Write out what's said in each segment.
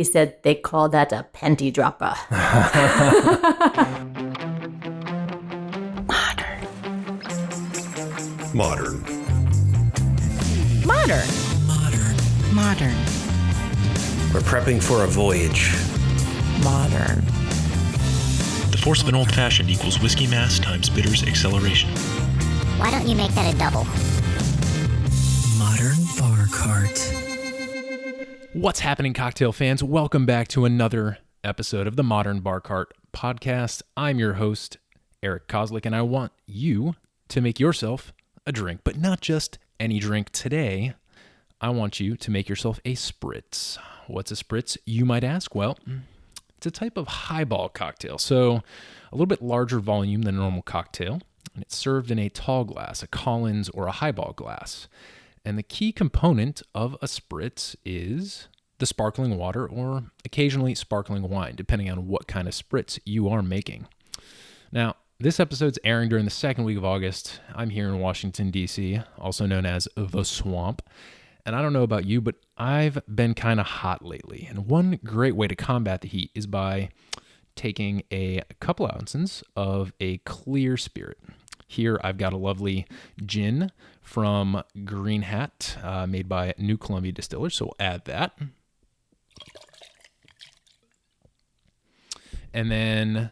He said they call that a panty dropper. Modern. Modern. Modern. Modern. We're prepping for a voyage. Modern. The force of an old-fashioned equals whiskey mass times bitters acceleration. Why don't you make that a double? Modern bar cart. What's happening, cocktail fans? Welcome back to another episode of the Modern Bar Cart podcast. I'm your host, Eric Kozlik, and I want you to make yourself a drink, but not just any drink. Today, I want you to make yourself a spritz. What's a spritz, you might ask? Well, it's a type of highball cocktail, so a little bit larger volume than a normal cocktail, and it's served in a tall glass, a Collins or a highball glass. And the key component of a spritz is the sparkling water or occasionally sparkling wine, depending on what kind of spritz you are making. Now, this episode's airing during the second week of August. I'm here in Washington, D.C., also known as the Swamp. And I don't know about you, but I've been kind of hot lately. And one great way to combat the heat is by taking a couple ounces of a clear spirit. Here I've got a lovely gin from Green Hat, made by New Columbia Distillers, so we'll add that. And then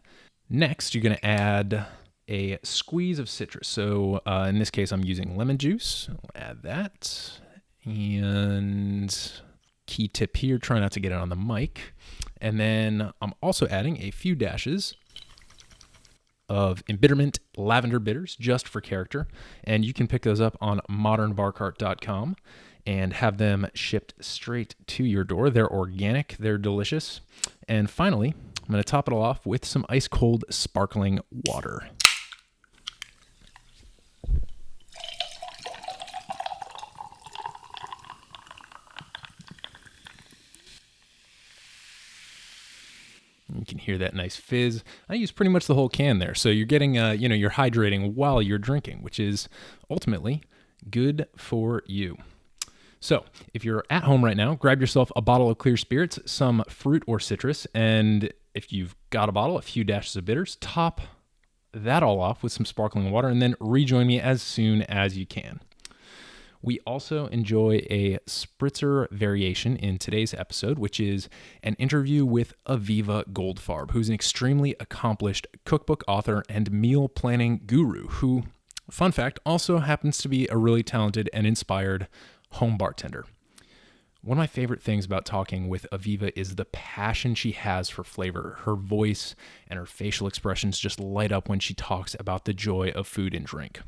next, you're going to add a squeeze of citrus. So in this case, I'm using lemon juice. I'll add that. And key tip here, try not to get it on the mic. And then I'm also adding a few dashes of embitterment lavender bitters just for character. And you can pick those up on modernbarcart.com and have them shipped straight to your door. They're organic, they're delicious. And finally, I'm going to top it all off with some ice cold sparkling water. You can hear that nice fizz. I use pretty much the whole can there. So you're getting, you're hydrating while you're drinking, which is ultimately good for you. So if you're at home right now, grab yourself a bottle of clear spirits, some fruit or citrus, and if you've got a bottle, a few dashes of bitters, top that all off with some sparkling water, and then rejoin me as soon as you can. We also enjoy a spritzer variation in today's episode, which is an interview with Aviva Goldfarb, who's an extremely accomplished cookbook author and meal planning guru who, fun fact, also happens to be a really talented and inspired home bartender. One of my favorite things about talking with Aviva is the passion she has for flavor. Her voice and her facial expressions just light up when she talks about the joy of food and drink.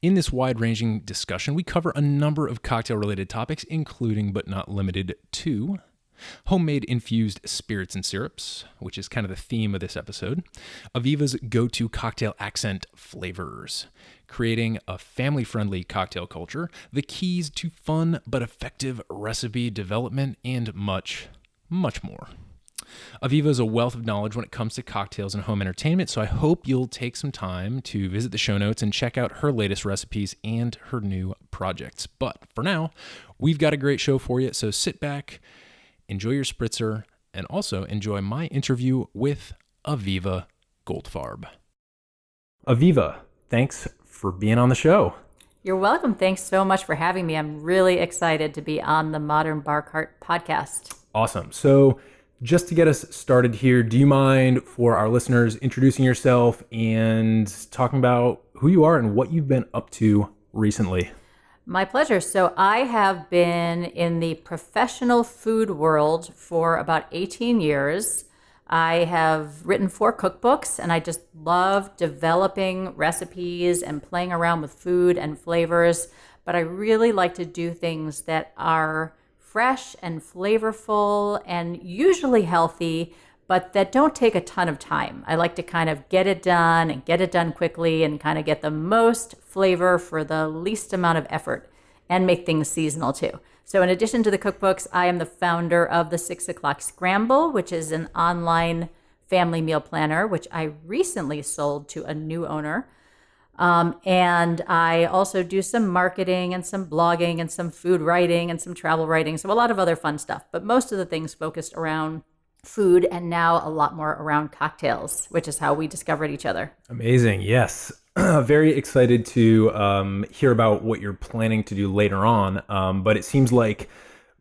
In this wide-ranging discussion, we cover a number of cocktail-related topics, including but not limited to homemade infused spirits and syrups, which is kind of the theme of this episode, Aviva's go-to cocktail accent flavors, creating a family-friendly cocktail culture, the keys to fun but effective recipe development, and much, much more. Aviva is a wealth of knowledge when it comes to cocktails and home entertainment, so I hope you'll take some time to visit the show notes and check out her latest recipes and her new projects. But for now, we've got a great show for you, so sit back, enjoy your spritzer, and also enjoy my interview with Aviva Goldfarb. Aviva, thanks for being on the show. You're welcome. Thanks so much for having me. I'm really excited to be on the Modern Bar Cart podcast. Awesome. So just to get us started here, do you mind, for our listeners, introducing yourself and talking about who you are and what you've been up to recently? My pleasure. So I have been in the professional food world for about 18 years. I have written 4 cookbooks, and I just love developing recipes and playing around with food and flavors. But I really like to do things that are fresh and flavorful and usually healthy, but that don't take a ton of time. I like to kind of get it done and get it done quickly and kind of get the most flavor for the least amount of effort and make things seasonal too. So in addition to the cookbooks, I am the founder of the 6 O'Clock Scramble, which is an online family meal planner, which I recently sold to a new owner. And I also do some marketing and some blogging and some food writing and some travel writing. So a lot of other fun stuff, but most of the things focused around food and now a lot more around cocktails, which is how we discovered each other. Amazing. Yes. Very excited to hear about what you're planning to do later on. But it seems like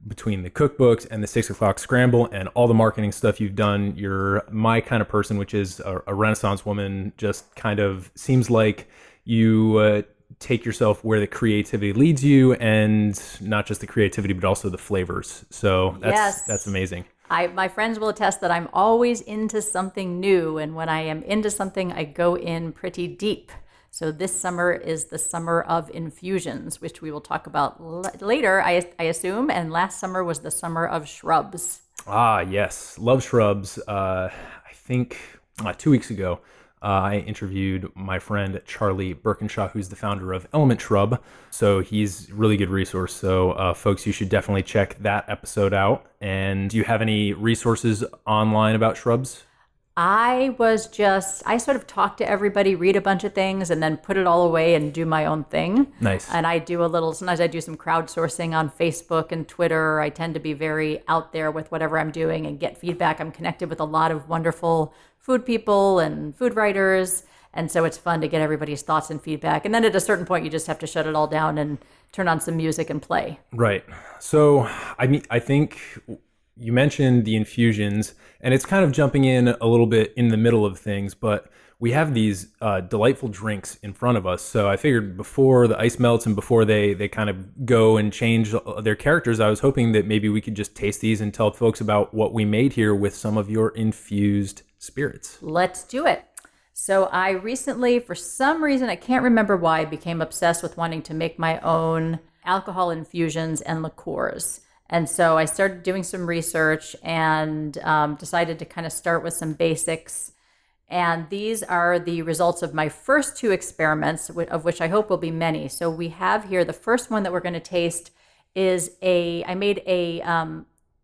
between the cookbooks and the 6 o'clock scramble and all the marketing stuff you've done, you're my kind of person, which is a Renaissance woman. Just kind of seems like you take yourself where the creativity leads you, and not just the creativity, but also the flavors. So that's amazing. My friends will attest that I'm always into something new. And when I am into something, I go in pretty deep. So this summer is the summer of infusions, which we will talk about later, I assume. And last summer was the summer of shrubs. Ah, yes. Love shrubs. I think 2 weeks ago, I interviewed my friend Charlie Birkinshaw, who's the founder of Element Shrub. So he's a really good resource. So folks, you should definitely check that episode out. And do you have any resources online about shrubs? I sort of talk to everybody, read a bunch of things, and then put it all away and do my own thing. Nice. And sometimes I do some crowdsourcing on Facebook and Twitter. I tend to be very out there with whatever I'm doing and get feedback. I'm connected with a lot of wonderful food people and food writers. And so it's fun to get everybody's thoughts and feedback. And then at a certain point, you just have to shut it all down and turn on some music and play. Right. So, I think you mentioned the infusions, and it's kind of jumping in a little bit in the middle of things, but we have these delightful drinks in front of us. So I figured before the ice melts and before they kind of go and change their characters, I was hoping that maybe we could just taste these and tell folks about what we made here with some of your infused spirits. Let's do it. So I recently, for some reason, I can't remember why, became obsessed with wanting to make my own alcohol infusions and liqueurs. And so I started doing some research and decided to kind of start with some basics. And these are the results of my first 2 experiments, of which I hope will be many. So we have here, the first one that we're going to taste is I made a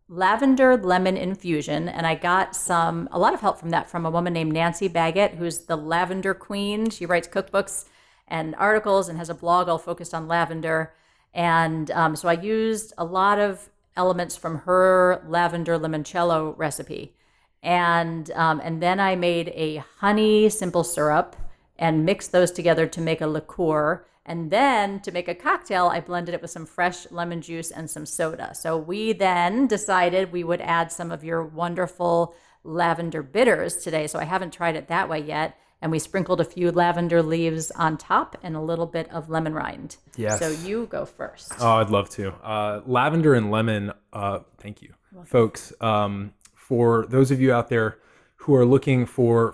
lavender lemon infusion, and I got a lot of help from that from a woman named Nancy Baggett, who's the lavender queen. She writes cookbooks and articles and has a blog all focused on lavender. And so I used a lot of elements from her lavender limoncello recipe. And then I made a honey simple syrup and mixed those together to make a liqueur. And then to make a cocktail, I blended it with some fresh lemon juice and some soda. So we then decided we would add some of your wonderful lavender bitters today. So I haven't tried it that way yet. And we sprinkled a few lavender leaves on top and a little bit of lemon rind. Yes. So you go first. Oh, I'd love to. Lavender and lemon, thank you. Folks, for those of you out there who are looking for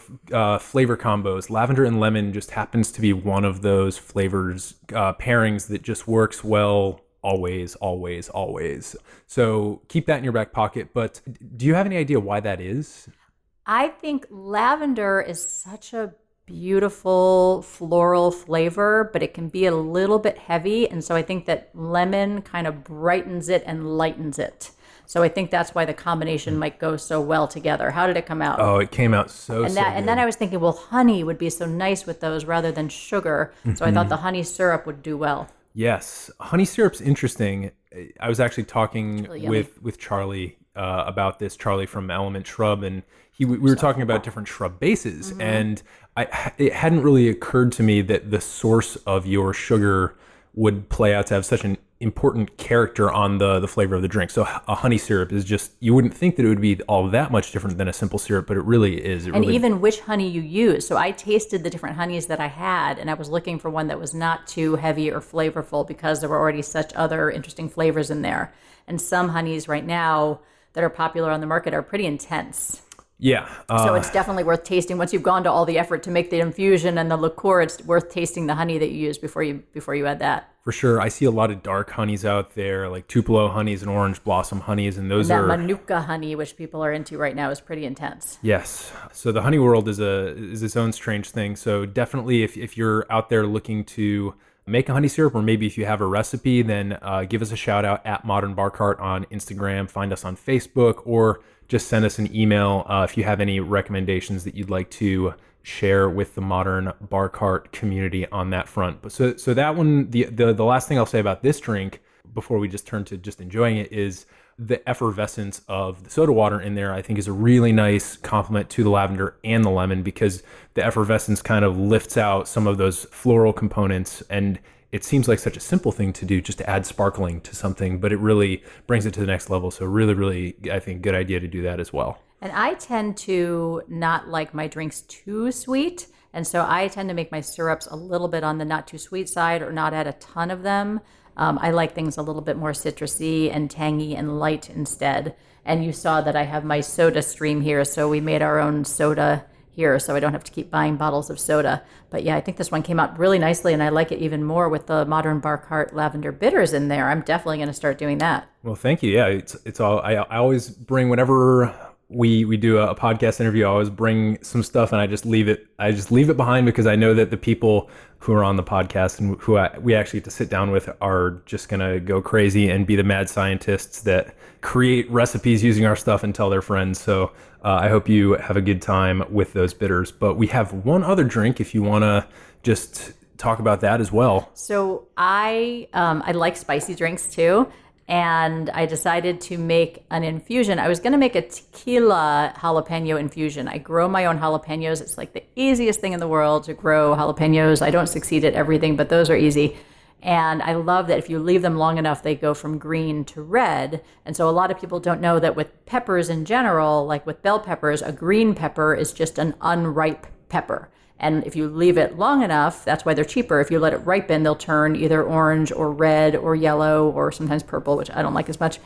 flavor combos, lavender and lemon just happens to be one of those flavors, pairings that just works well always, always, always. So keep that in your back pocket. But do you have any idea why that is? I think lavender is such a beautiful floral flavor, but it can be a little bit heavy. And so I think that lemon kind of brightens it and lightens it. So I think that's why the combination might go so well together. How did it come out? Oh, it came out so good. And then I was thinking, well, honey would be so nice with those rather than sugar. So I thought the honey syrup would do well. Yes. Honey syrup's interesting. I was actually talking with Charlie about this, Charlie from Element Shrub, and we were talking about different shrub bases, and it hadn't really occurred to me that the source of your sugar would play out to have such an important character on the flavor of the drink. So a honey syrup is just, you wouldn't think that it would be all that much different than a simple syrup, but it really is. Even which honey you use. So I tasted the different honeys that I had, and I was looking for one that was not too heavy or flavorful because there were already such other interesting flavors in there. And some honeys right now that are popular on the market are pretty intense. Yeah. So it's definitely worth tasting. Once you've gone to all the effort to make the infusion and the liqueur, it's worth tasting the honey that you use before you add that. For sure. I see a lot of dark honeys out there, like Tupelo honeys and orange blossom honeys, and those and are... that Manuka honey, which people are into right now, is pretty intense. Yes. So the honey world is its own strange thing. So definitely if you're out there looking to make a honey syrup, or maybe if you have a recipe, then give us a shout out at Modern Bar Cart on Instagram, find us on Facebook, or just send us an email if you have any recommendations that you'd like to share with the modern bar cart community on that front. But so that one, the last thing I'll say about this drink before we just turn to just enjoying it is the effervescence of the soda water in there, I think, is a really nice complement to the lavender and the lemon, because the effervescence kind of lifts out some of those floral components. And it seems like such a simple thing to do, just to add sparkling to something, but it really brings it to the next level. So really, really, I think, good idea to do that as well. And I tend to not like my drinks too sweet. And so I tend to make my syrups a little bit on the not too sweet side, or not add a ton of them. I like things a little bit more citrusy and tangy and light instead. And you saw that I have my soda stream here, so we made our own soda here, so I don't have to keep buying bottles of soda. But yeah, I think this one came out really nicely, and I like it even more with the modern bar cart lavender bitters in there. I'm definitely going to start doing that. Well, thank you. Yeah, it's all. I always bring, whenever we do a podcast interview, I always bring some stuff, and I just leave it behind, because I know that the people who are on the podcast and who we actually get to sit down with are just gonna go crazy and be the mad scientists that create recipes using our stuff and tell their friends. So I hope you have a good time with those bitters. But we have one other drink if you want to just talk about that as well. So I like spicy drinks too. And I decided to make an infusion. I was going to make a tequila jalapeno infusion. I grow my own jalapenos. It's like the easiest thing in the world to grow jalapenos. I don't succeed at everything, but those are easy. And I love that if you leave them long enough, they go from green to red. And so a lot of people don't know that with peppers in general, like with bell peppers, a green pepper is just an unripe pepper. And if you leave it long enough, that's why they're cheaper. If you let it ripen, they'll turn either orange or red or yellow or sometimes purple, which I don't like as much.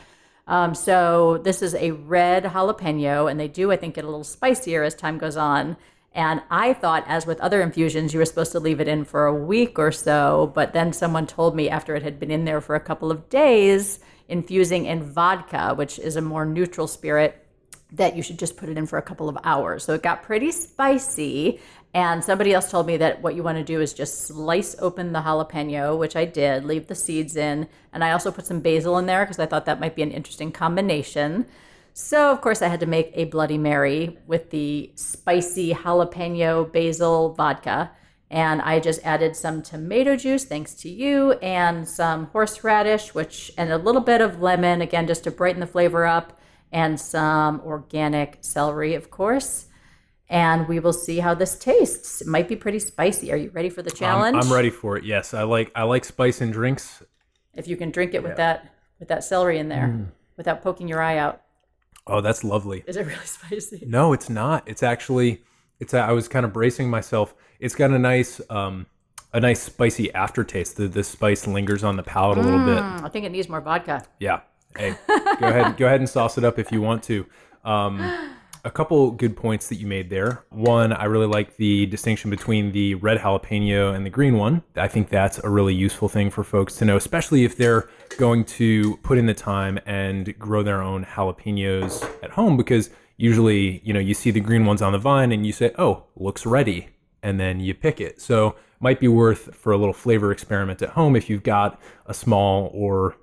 So this is a red jalapeno, and they do, I think, get a little spicier as time goes on. And I thought, as with other infusions, you were supposed to leave it in for a week or so. But then someone told me after it had been in there for a couple of days, infusing in vodka, which is a more neutral spirit, that you should just put it in for a couple of hours. So it got pretty spicy. And somebody else told me that what you want to do is just slice open the jalapeno, which I did, leave the seeds in. And I also put some basil in there because I thought that might be an interesting combination. So, of course, I had to make a Bloody Mary with the spicy jalapeno basil vodka. And I just added some tomato juice, thanks to you, and some horseradish, and a little bit of lemon, again, just to brighten the flavor up, and some organic celery, of course. And we will see how this tastes. It might be pretty spicy. Are you ready for the challenge? I'm ready for it. Yes, I like spice in drinks. If you can drink it with that celery in there without poking your eye out. Oh, that's lovely. Is it really spicy? No, it's not. It's actually, I was kind of bracing myself. It's got a nice spicy aftertaste. The spice lingers on the palate a little bit. I think it needs more vodka. Yeah. Hey, go ahead and sauce it up if you want to. A couple good points that you made there. One, I really like the distinction between the red jalapeno and the green one. I think that's a really useful thing for folks to know, especially if they're going to put in the time and grow their own jalapenos at home, because usually, you see the green ones on the vine and you say, oh, looks ready, and then you pick it. So might be worth, for a little flavor experiment at home, if you've got a small or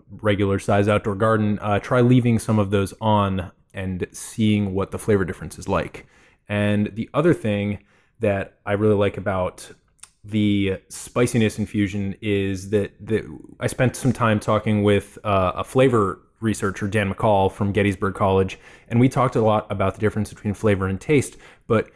regular size outdoor garden, try leaving some of those on and seeing what the flavor difference is like. And the other thing that I really like about the spiciness infusion is that I spent some time talking with a flavor researcher, Dan McCall from Gettysburg College, and we talked a lot about the difference between flavor and taste. But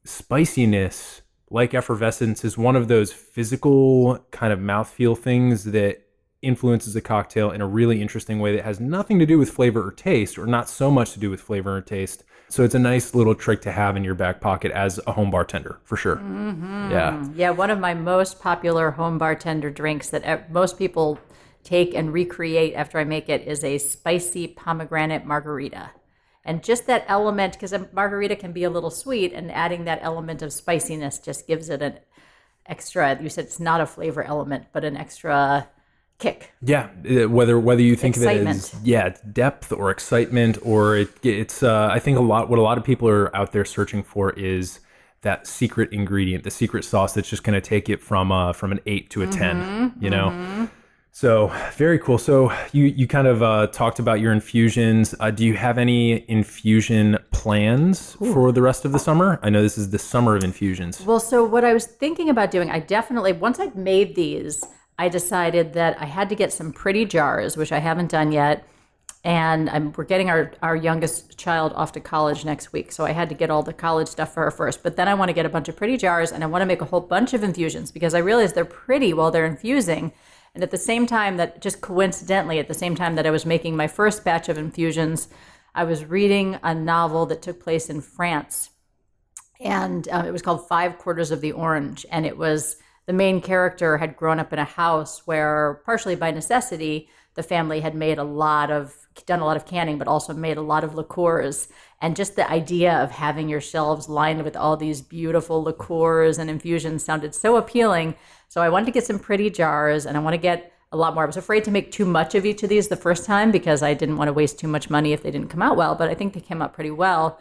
spiciness, like effervescence, is one of those physical kind of mouthfeel things that influences a cocktail in a really interesting way that has nothing to do with flavor or taste, or not so much to do with flavor or taste. So it's a nice little trick to have in your back pocket as a home bartender, for sure. Mm-hmm. Yeah, one of my most popular home bartender drinks that most people take and recreate after I make it is a spicy pomegranate margarita. And just that element, because a margarita can be a little sweet, and adding that element of spiciness just gives it an extra, you said it's not a flavor element, but an extra kick. Yeah, whether you think excitement. Of it as depth or excitement, or it's I think what a lot of people are out there searching for is that secret ingredient, the secret sauce that's just going to take it from an 8 to a 10. So very cool. So you kind of talked about your infusions. Do you have any infusion plans for the rest of the summer? I know this is the summer of infusions. Well, so what I was thinking about doing, I definitely, once I'd made these, I decided that I had to get some pretty jars, which I haven't done yet. And we're getting our youngest child off to college next week. So I had to get all the college stuff for her first. But then I want to get a bunch of pretty jars, and I want to make a whole bunch of infusions because I realized they're pretty while they're infusing. And at the same time that, just coincidentally, at the same time that I was making my first batch of infusions, I was reading a novel that took place in France. And it was called 5/4 of the Orange. And it was, the main character had grown up in a house where, partially by necessity, the family had done a lot of canning, but also made a lot of liqueurs. And just the idea of having your shelves lined with all these beautiful liqueurs and infusions sounded so appealing. So I wanted to get some pretty jars, and I want to get a lot more. I was afraid to make too much of each of these the first time because I didn't want to waste too much money if they didn't come out well, but I think they came out pretty well.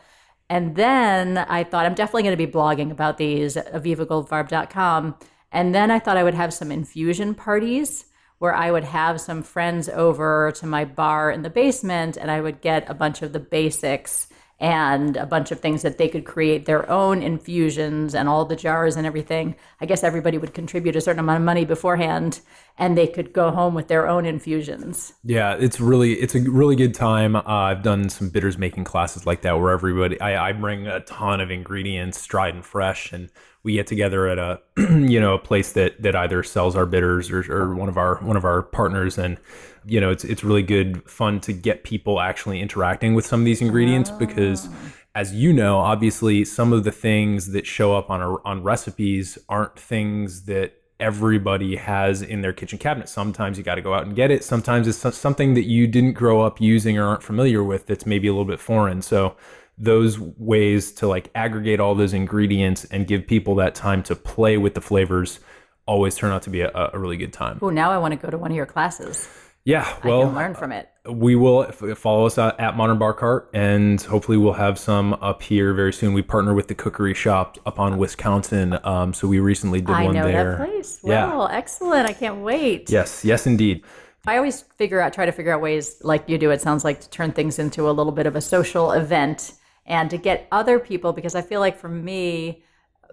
And then I thought I'm definitely going to be blogging about these at avivagoldfarb.com. And then I thought I would have some infusion parties where I would have some friends over to my bar in the basement, and I would get a bunch of the basics and a bunch of things that they could create their own infusions and all the jars and everything. I guess everybody would contribute a certain amount of money beforehand, and they could go home with their own infusions. Yeah, it's a really good time. I've done some bitters making classes like that where I bring a ton of ingredients, dried and fresh, and we get together at a a place that either sells our bitters or one of our partners, and it's really good fun to get people actually interacting with some of these ingredients because, as you know, obviously some of the things that show up on recipes aren't things that everybody has in their kitchen cabinet. Sometimes you got to go out and get it. Sometimes it's something that you didn't grow up using or aren't familiar with that's maybe a little bit foreign. So those ways to like aggregate all those ingredients and give people that time to play with the flavors always turn out to be a really good time. Oh, now I want to go to one of your classes. Yeah, well, I can learn from it. We will follow us at Modern Bar Cart, and hopefully we'll have some up here very soon. We partner with the Cookery Shop up on Wisconsin, so we recently did one there. I know that place. Well, excellent. I can't wait. Yes, indeed. I always try to figure out ways, like you do, it sounds like, to turn things into a little bit of a social event and to get other people, because I feel like for me,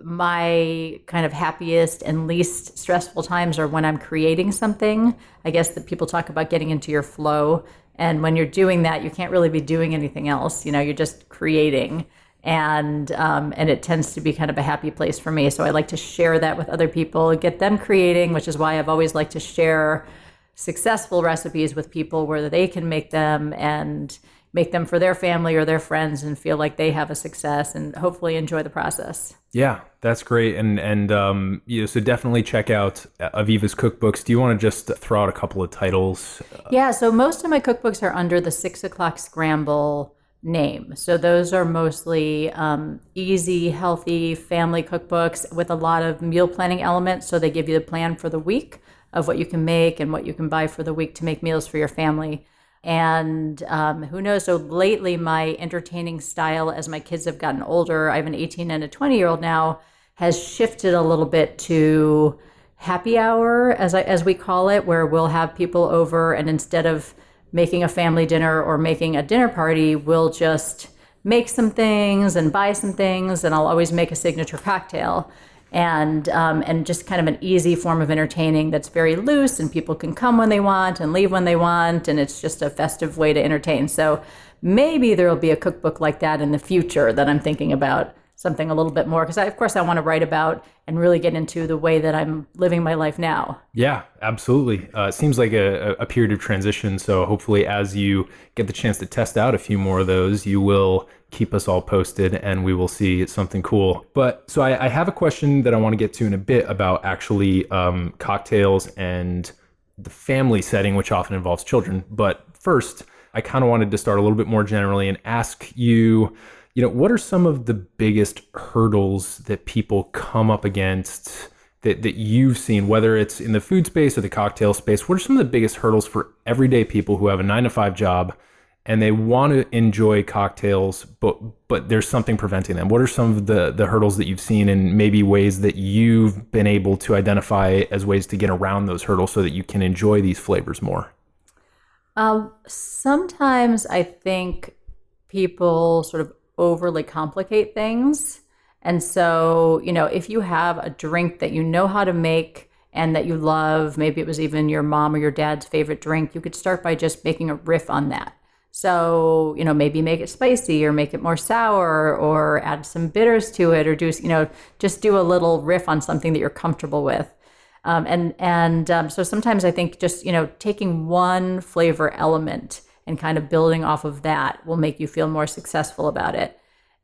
my kind of happiest and least stressful times are when I'm creating something. I guess that people talk about getting into your flow. And when you're doing that, you can't really be doing anything else. You're just creating. And it tends to be kind of a happy place for me. So I like to share that with other people, get them creating, which is why I've always liked to share successful recipes with people where they can make them and make them for their family or their friends and feel like they have a success and hopefully enjoy the process. Yeah, that's great. And so definitely check out Aviva's cookbooks. Do you want to just throw out a couple of titles? Yeah, so most of my cookbooks are under the 6 o'clock scramble name. So those are mostly easy, healthy family cookbooks with a lot of meal planning elements. So they give you the plan for the week of what you can make and what you can buy for the week to make meals for your family. And who knows? So lately, my entertaining style, as my kids have gotten older, I have an 18 and a 20-year-old now, has shifted a little bit to happy hour, as we call it, where we'll have people over, and instead of making a family dinner or making a dinner party, we'll just make some things and buy some things, and I'll always make a signature cocktail. And just kind of an easy form of entertaining that's very loose, and people can come when they want and leave when they want, and it's just a festive way to entertain. So maybe there will be a cookbook like that in the future that I'm thinking about, something a little bit more, because of course I want to write about and really get into the way that I'm living my life now. Yeah, absolutely. It seems like a period of transition. So hopefully as you get the chance to test out a few more of those, you will keep us all posted and we will see something cool. But so I have a question that I want to get to in a bit about actually cocktails and the family setting, which often involves children. But first, I kind of wanted to start a little bit more generally and ask you, what are some of the biggest hurdles that people come up against that you've seen, whether it's in the food space or the cocktail space? What are some of the biggest hurdles for everyday people who have a 9-to-5 job and they want to enjoy cocktails, but there's something preventing them. What are some of the hurdles that you've seen, and maybe ways that you've been able to identify as ways to get around those hurdles so that you can enjoy these flavors more? Sometimes I think people sort of overly complicate things. And so, if you have a drink that you know how to make and that you love, maybe it was even your mom or your dad's favorite drink, you could start by just making a riff on that. So, maybe make it spicy or make it more sour or add some bitters to it, or just do a little riff on something that you're comfortable with. So sometimes I think just, taking one flavor element and kind of building off of that will make you feel more successful about it.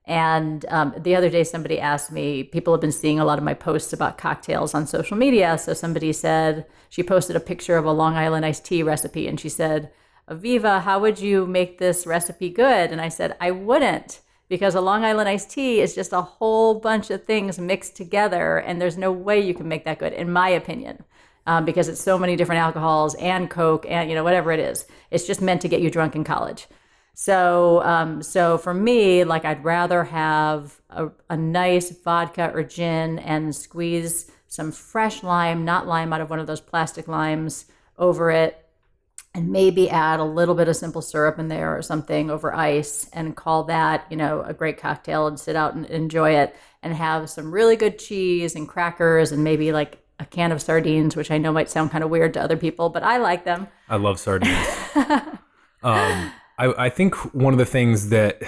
And the other day, somebody asked me, people have been seeing a lot of my posts about cocktails on social media. So somebody said, she posted a picture of a Long Island iced tea recipe, and she said, Aviva, how would you make this recipe good? And I said, I wouldn't, because a Long Island iced tea is just a whole bunch of things mixed together, and there's no way you can make that good, in my opinion, because it's so many different alcohols and Coke and, whatever it is. It's just meant to get you drunk in college. So for me, like, I'd rather have a nice vodka or gin and squeeze some fresh lime, not lime out of one of those plastic limes, over it, and maybe add a little bit of simple syrup in there or something over ice, and call that, a great cocktail, and sit out and enjoy it, and have some really good cheese and crackers and maybe like a can of sardines, which I know might sound kind of weird to other people, but I like them. I love sardines. I think one of the things that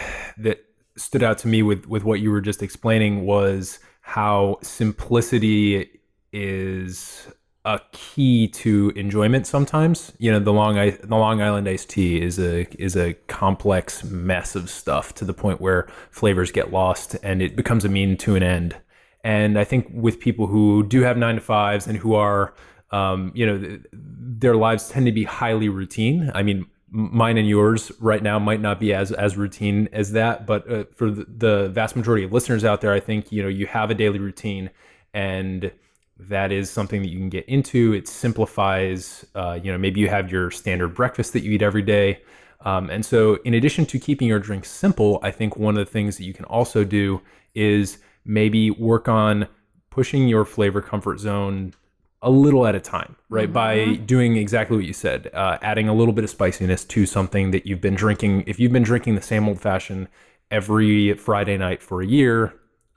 stood out to me with what you were just explaining was how simplicity is a key to enjoyment sometimes. The Long Island iced tea is a complex mess of stuff, to the point where flavors get lost and it becomes a mean to an end. And I think with people who do have 9-to-5s and who are, their lives tend to be highly routine. I mean, mine and yours right now might not be as routine as that, but for the vast majority of listeners out there, I think, you have a daily routine, and that is something that you can get into. It simplifies, maybe you have your standard breakfast that you eat every day. And so in addition to keeping your drinks simple, I think one of the things that you can also do is maybe work on pushing your flavor comfort zone a little at a time, right? Mm-hmm. By doing exactly what you said, adding a little bit of spiciness to something that you've been drinking. If you've been drinking the same old fashioned every Friday night for a year,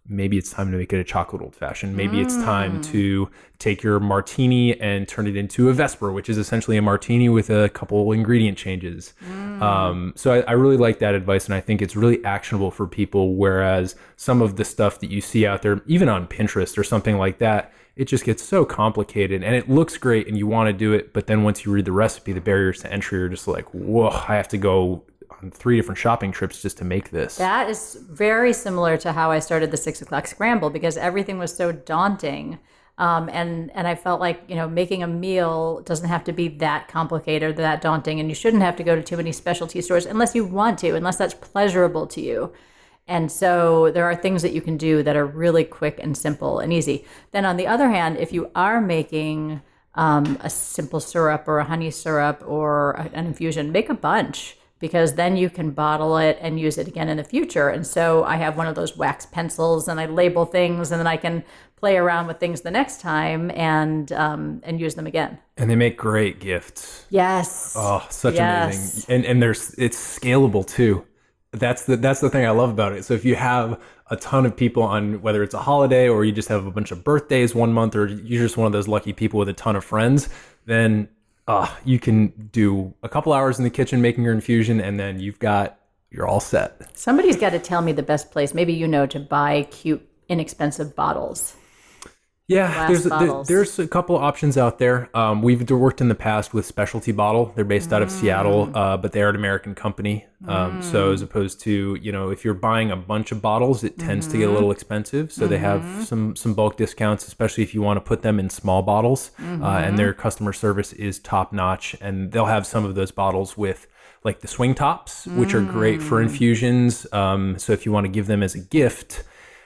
maybe it's time to make it a chocolate old fashioned. Maybe it's time to take your martini and turn it into a Vesper, which is essentially a martini with a couple ingredient changes. So I really like that advice, and I think it's really actionable for people. Whereas some of the stuff that you see out there, even on Pinterest or something like that, it just gets so complicated, and it looks great and you want to do it. But then once you read the recipe, the barriers to entry are just like, whoa, I have to go on 3 different shopping trips just to make this. That is very similar to how I started the 6 o'clock scramble, because everything was so daunting. And I felt like, making a meal doesn't have to be that complicated or that daunting. And you shouldn't have to go to too many specialty stores unless you want to, unless that's pleasurable to you. And so there are things that you can do that are really quick and simple and easy. Then on the other hand, if you are making a simple syrup or a honey syrup or an infusion, make a bunch, because then you can bottle it and use it again in the future. And so I have one of those wax pencils, and I label things, and then I can play around with things the next time and use them again. And they make great gifts. Yes. Oh, such amazing. And it's scalable too. That's the thing I love about it. So if you have a ton of people on, whether it's a holiday or you just have a bunch of birthdays one month, or you're just one of those lucky people with a ton of friends, then you can do a couple hours in the kitchen making your infusion, and then you're all set. Somebody's got to tell me the best place, maybe to buy cute, inexpensive bottles. Yeah, there's a couple options out there. We've worked in the past with Specialty Bottle. They're based out of Seattle, but they are an American company. So as opposed to, if you're buying a bunch of bottles, it tends to get a little expensive. So they have some bulk discounts, especially if you want to put them in small bottles. And their customer service is top notch. And they'll have some of those bottles with like the swing tops, which are great for infusions. So if you want to give them as a gift,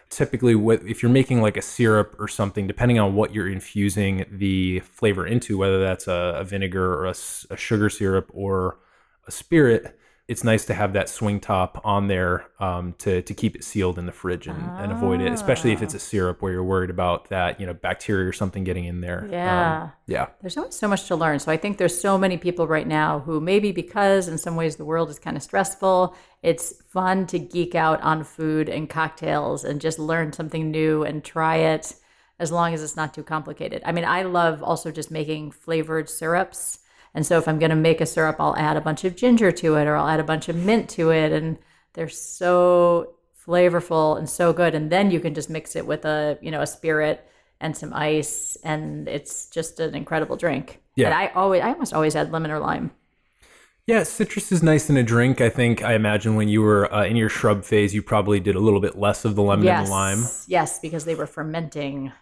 typically if you're making like a syrup or something, depending on what you're infusing the flavor into, whether that's a vinegar or a sugar syrup or a spirit, it's nice to have that swing top on there to keep it sealed in the fridge and avoid it, especially if it's a syrup where you're worried about that, bacteria or something getting in there. Yeah. Yeah. There's always so much to learn. So I think there's so many people right now who maybe because in some ways the world is kind of stressful, it's fun to geek out on food and cocktails and just learn something new and try it as long as it's not too complicated. I mean, I love also just making flavored syrups. And so if I'm going to make a syrup, I'll add a bunch of ginger to it or I'll add a bunch of mint to it. And they're so flavorful and so good. And then you can just mix it with a spirit and some ice. And it's just an incredible drink. Yeah. And I almost always add lemon or lime. Yeah, citrus is nice in a drink. I imagine when you were in your shrub phase, you probably did a little bit less of the lemon and the lime. Yes, because they were fermenting.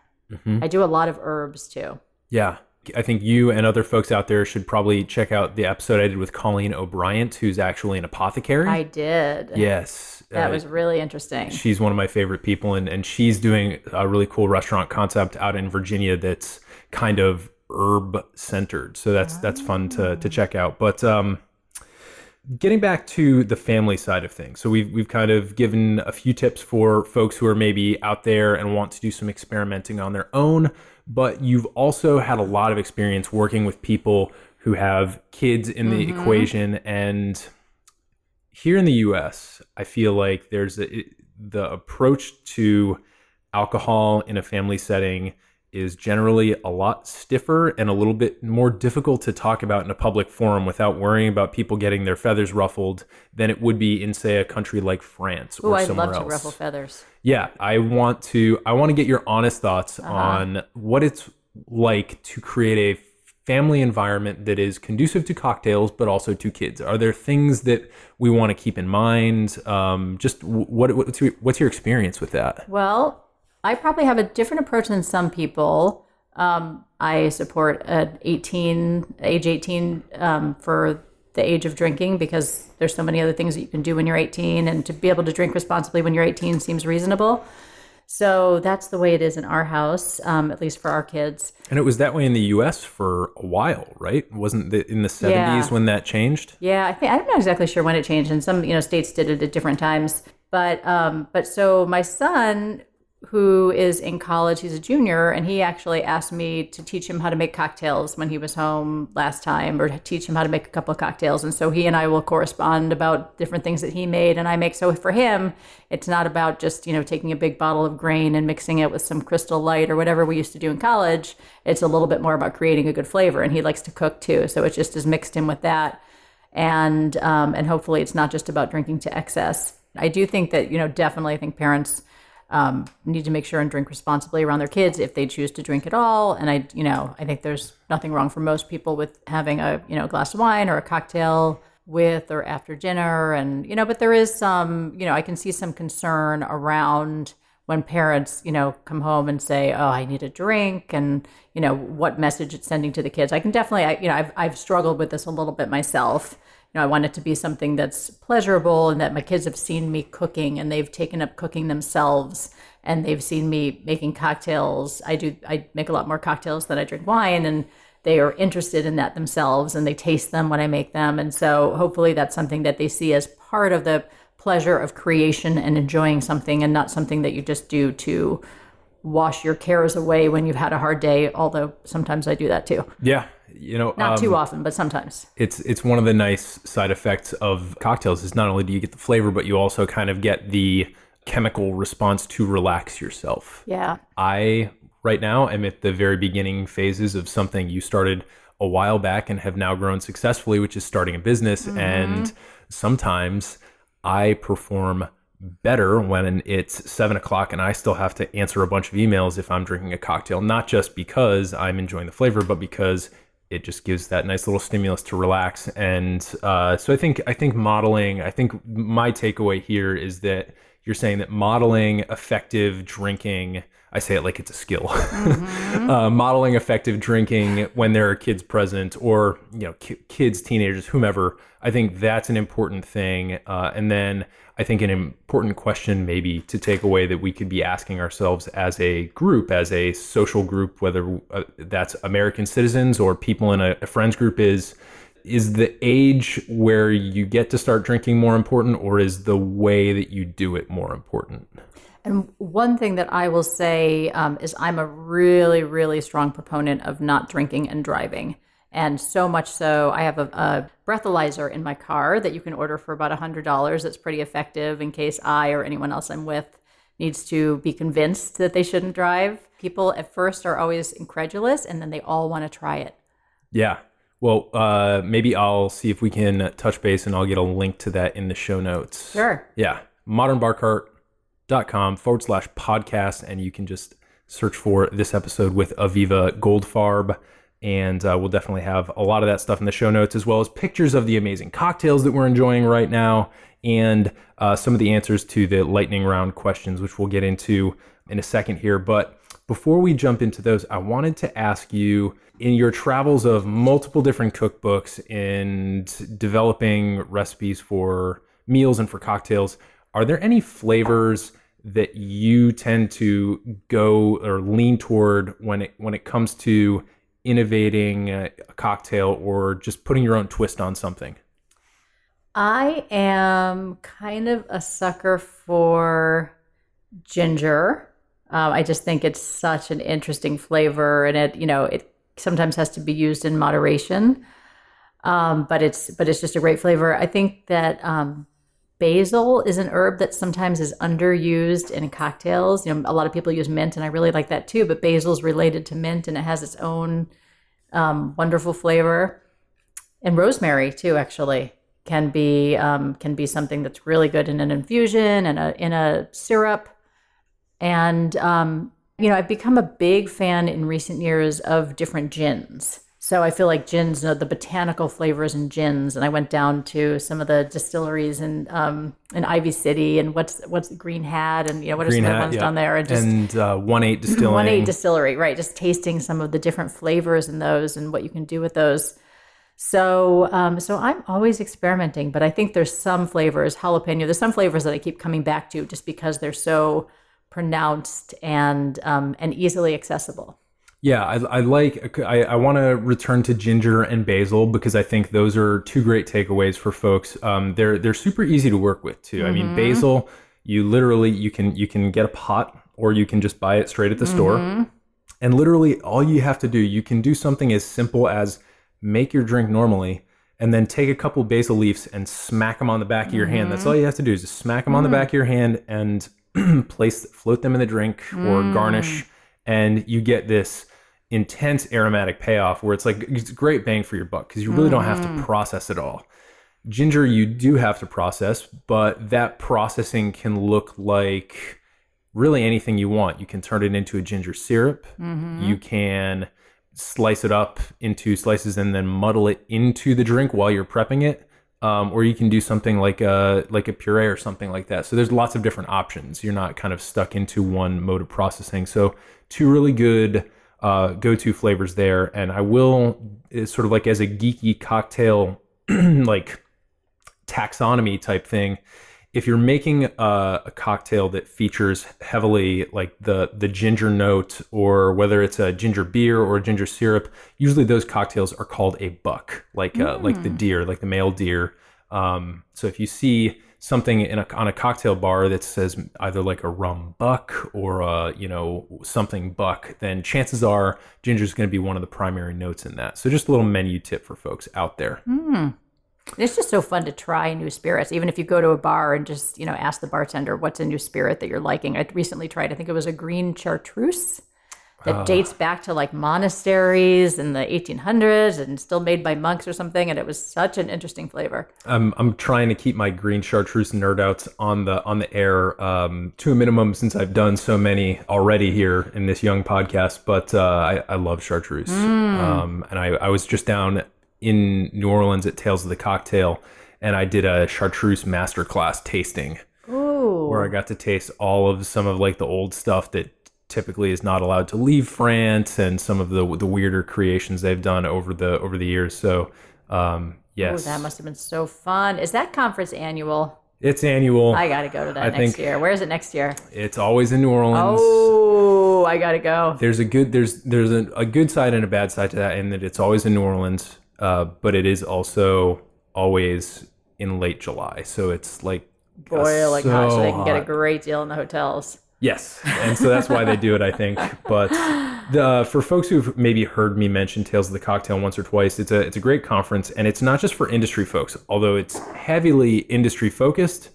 I do a lot of herbs too. Yeah. I think you and other folks out there should probably check out the episode I did with Colleen O'Brien, who's actually an apothecary. I did. Yes. That was really interesting. She's one of my favorite people, and she's doing a really cool restaurant concept out in Virginia that's kind of herb-centered. So that's fun to check out. But getting back to the family side of things. So we've kind of given a few tips for folks who are maybe out there and want to do some experimenting on their own, but you've also had a lot of experience working with people who have kids in the equation. And here in the US, I feel like there's the approach to alcohol in a family setting is generally a lot stiffer and a little bit more difficult to talk about in a public forum without worrying about people getting their feathers ruffled than it would be in, say, a country like France or somewhere else. I'd love to ruffle feathers. Yeah, I want to get your honest thoughts on what it's like to create a family environment that is conducive to cocktails, but also to kids. Are there things that we want to keep in mind? Just what's your experience with that? Well, I probably have a different approach than some people. I support age 18 for the age of drinking because there's so many other things that you can do when you're 18, and to be able to drink responsibly when you're 18 seems reasonable. So that's the way it is in our house, at least for our kids. And it was that way in the U.S. for a while, right? Wasn't it in the 70s when that changed? Yeah, I'm not exactly sure when it changed, and some states did it at different times. But so my son, who is in college, he's a junior, and he actually asked me to teach him how to make cocktails when he was home last time, or to teach him how to make a couple of cocktails. And so he and I will correspond about different things that he made and I make. So for him, it's not about just, taking a big bottle of grain and mixing it with some Crystal Light or whatever we used to do in college. It's a little bit more about creating a good flavor, and he likes to cook too. So it just is mixed in with that. And hopefully it's not just about drinking to excess. I do think that, definitely I think parents need to make sure and drink responsibly around their kids if they choose to drink at all. And I think there's nothing wrong for most people with having a glass of wine or a cocktail with or after dinner. And but there is some I can see some concern around when parents come home and say, oh, I need a drink, and what message it's sending to the kids. I can definitely I've struggled with this a little bit myself. I want it to be something that's pleasurable, and that my kids have seen me cooking and they've taken up cooking themselves, and they've seen me making cocktails. I make a lot more cocktails than I drink wine, and they are interested in that themselves, and they taste them when I make them. And so hopefully that's something that they see as part of the pleasure of creation and enjoying something, and not something that you just do to wash your cares away when you've had a hard day, although sometimes I do that too. Yeah. Not too often, but sometimes. It's one of the nice side effects of cocktails is not only do you get the flavor, but you also kind of get the chemical response to relax yourself. Yeah. I, right now, am at the very beginning phases of something you started a while back and have now grown successfully, which is starting a business. Mm-hmm. And sometimes I perform better when it's 7:00 and I still have to answer a bunch of emails if I'm drinking a cocktail, not just because I'm enjoying the flavor, but because it just gives that nice little stimulus to relax. And so I think modeling, my takeaway here is that you're saying that modeling effective drinking, I say it like it's a skill, mm-hmm. Modeling effective drinking when there are kids present, or kids, teenagers, whomever. I think that's an important thing. And then I think an important question maybe to take away that we could be asking ourselves as a group, as a social group, whether that's American citizens or people in a friends group, is Is the age where you get to start drinking more important, or is the way that you do it more important? And one thing that I will say is I'm a really, really strong proponent of not drinking and driving. And so much so, I have a breathalyzer in my car that you can order for about $100 that's pretty effective in case I or anyone else I'm with needs to be convinced that they shouldn't drive. People at first are always incredulous, and then they all want to try it. Yeah. Well, maybe I'll see if we can touch base, and I'll get a link to that in the show notes. Sure. Yeah. modernbarcart.com/podcast, and you can just search for this episode with Aviva Goldfarb. And we'll definitely have a lot of that stuff in the show notes, as well as pictures of the amazing cocktails that we're enjoying right now, and some of the answers to the lightning round questions, which we'll get into in a second here. But before we jump into those, I wanted to ask you, in your travels of multiple different cookbooks and developing recipes for meals and for cocktails, are there any flavors that you tend to go or lean toward when it comes to innovating a cocktail or just putting your own twist on something? I am kind of a sucker for ginger. I just think it's such an interesting flavor, and it sometimes has to be used in moderation. But it's just a great flavor. I think that basil is an herb that sometimes is underused in cocktails. A lot of people use mint, and I really like that too. But basil is related to mint, and it has its own wonderful flavor. And rosemary too, actually, can be something that's really good in an infusion and in a syrup. And I've become a big fan in recent years of different gins. So I feel like gins, the botanical flavors in gins. And I went down to some of the distilleries in Ivy City, and what's Green Hat, and what are some other ones down there, and 1-8 Distilling. 1-8 Distillery, right? Just tasting some of the different flavors in those and what you can do with those. So I'm always experimenting, but I think there's some flavors, jalapeno. There's some flavors that I keep coming back to just because they're so pronounced and easily accessible. Yeah, I want to return to ginger and basil because I think those are two great takeaways for folks. They're super easy to work with too. I mean, basil, you can get a pot, or you can just buy it straight at the store. And literally all you have to do, you can do something as simple as make your drink normally and then take a couple basil leaves and smack them on the back of your hand. That's all you have to do, is just smack them on the back of your hand and float them in the drink or garnish, and you get this intense aromatic payoff where it's great bang for your buck because you really don't have to process it all. Ginger, you do have to process, but that processing can look like really anything you want. You can turn it into a ginger syrup. You can slice it up into slices and then muddle it into the drink while you're prepping it. Or you can do something like a puree or something like that. So there's lots of different options. You're not kind of stuck into one mode of processing. So two really good go-to flavors there. And I will, sort of like as a geeky cocktail like taxonomy type thing, if you're making a cocktail that features heavily like the ginger note, or whether it's a ginger beer or a ginger syrup, usually those cocktails are called a buck, like the deer, like the male deer. So if you see something on a cocktail bar that says either like a rum buck or something buck, then chances are ginger is going to be one of the primary notes in that. So just a little menu tip for folks out there. It's just so fun to try new spirits, even if you go to a bar and just, ask the bartender what's a new spirit that you're liking. I recently tried, I think it was a green chartreuse that dates back to like monasteries in the 1800s and still made by monks or something. And it was such an interesting flavor. I'm trying to keep my green chartreuse nerd outs on the air to a minimum, since I've done so many already here in this young podcast. But I love chartreuse. And I was just down in New Orleans at Tales of the Cocktail, and I did a chartreuse masterclass tasting. Ooh. Where I got to taste all of some of like the old stuff that typically is not allowed to leave France, and some of the weirder creations they've done over the years. So yes. Ooh, that must have been so fun. Is that conference annual? It's annual. I got to go to that next year. Where is it next year? It's always in New Orleans. Oh, I got to go. There's a good side and a bad side to that, in that it's always in New Orleans. but it is also always in late July. So it's like Boiling hot, so they can get a hot. great deal in the hotels. Yes, and so that's why they do it, I think. But for folks who've maybe heard me mention Tales of the Cocktail once or twice, it's a great conference, and it's not just for industry folks. Although it's heavily industry focused,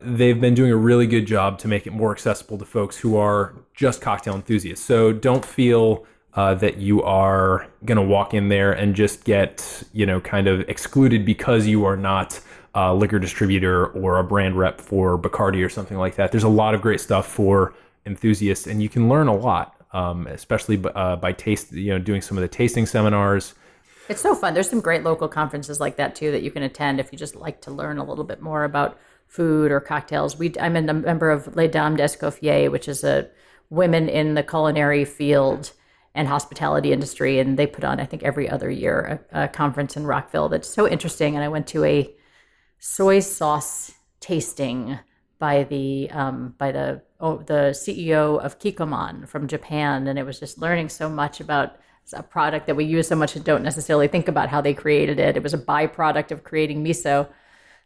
they've been doing a really good job to make it more accessible to folks who are just cocktail enthusiasts. So don't feel that you are going to walk in there and just get, kind of excluded because you are not a liquor distributor or a brand rep for Bacardi or something like that. There's a lot of great stuff for enthusiasts, and you can learn a lot, especially by doing some of the tasting seminars. It's so fun. There's some great local conferences like that too that you can attend if you just like to learn a little bit more about food or cocktails. I'm a member of Les Dames d'Escoffier, which is a women in the culinary field and hospitality industry, and they put on, I think, every other year a conference in Rockville that's so interesting. And I went to a soy sauce tasting by the CEO of Kikkoman from Japan, and it was just learning so much about a product that we use so much and don't necessarily think about how they created it. It was a byproduct of creating miso.